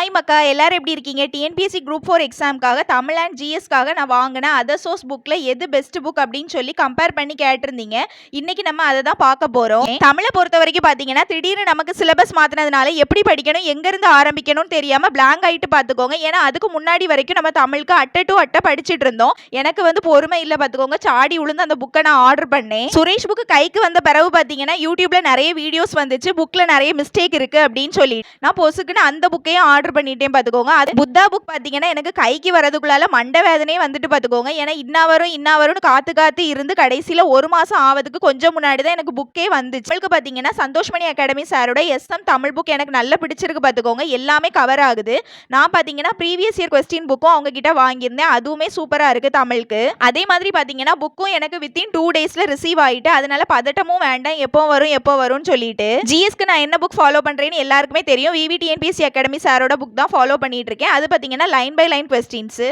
Hi மக்கா, எல்லாரும் எப்படி இருக்கீங்க? டிஎன்பிஎஸ்சி குரூப் 4 எக்ஸாம்க்காக தமிழ் அண்ட் ஜிஎஸ்க்காக நான் வாங்கின அதர் சோர்ஸ் புக்ல எது பெஸ்ட் புக் அப்படின்னு சொல்லி கம்பேர் பண்ணி கேட்டிருந்தீங்க. இன்னைக்கு நம்ம அதை தான் பார்க்க போறோம். தமிழை பொறுத்த வரைக்கும் பார்த்தீங்கன்னா திடீர்னு நமக்கு சிலபஸ் மாத்தினதுனால எப்படி படிக்கணும், எங்க இருந்து ஆரம்பிக்கணும்னு தெரியாம பிளாங்க் ஆயிட்டு பார்த்துக்கோங்க. ஏன்னா அதுக்கு முன்னாடி வரைக்கும் நம்ம தமிழுக்கு அட்டை டு அட்டை படிச்சுட்டு இருந்தோம். எனக்கு வந்து பொறுமை இல்லை பார்த்துக்கோங்க. சாடி உளுந்து அந்த புக்கை நான் ஆர்டர் பண்ணேன். சுரேஷ் புக்கு கைக்கு வந்த பிறகு பார்த்தீங்கன்னா யூடியூப்ல நிறைய வீடியோஸ் வந்துச்சு, புக்ல நிறைய மிஸ்டேக் இருக்கு அப்படின்னு சொல்லி நான் பொசுக்குன்னு அந்த புக்கையும் ஆர்டர் பண்ணிட்டேன் பார்த்துக்கோங்க. அது புத்தா புக் பார்த்தீங்கன்னா எனக்கு கைக்கு வரதுக்குள்ளால மண்டை வேதனையே வந்துட்டு பார்த்துக்கோங்க. ஏன்னா இன்னாவரும் காத்து இருந்து கடைசியில் 1 மாதம் ஆவதுக்கு கொஞ்சம் முன்னாடி தான் எனக்கு புக்கே வந்துச்சு. உங்களுக்கு பார்த்தீங்கன்னா சந்தோஷ்மணி அகாடமி சாரோட எஸ்எம் தமிழ் புக் எனக்கு நல்லா பிடிச்சிருக்கு பார்த்துக்கோங்க. எல்லாமே கவர் ஆகுது. நான் பார்த்தீங்கன்னா ப்ரீவியஸ் இயர் கொஸ்டின் புக்கும் அவங்க கிட்ட வாங்கியிருந்தேன். அதுவுமே சூப்பராக இருக்குது தமிழுக்கு. அதே மாதிரி பார்த்தீங்கன்னா புக்கும் எனக்கு வித்தின் 2 டேஸில் ரிசீவ் ஆகிட்டு, அதனால பதட்டமும் வேண்டாம், எப்போ வரும்னு சொல்லிட்டு. ஜிஎஸ்க்கு நான் என்ன புக் ஃபாலோ பண்ணுறேன்னு எல்லாருக்குமே தெரியும். விவிடிஎன்பிஎஸ்சி அகாடமி சாரோட புக் தான் ஃபாலோ பண்ணிட்டு இருக்கேன். அது பார்த்தீங்கன்னா லைன் பை லைன் கொஸ்டின்ஸ்.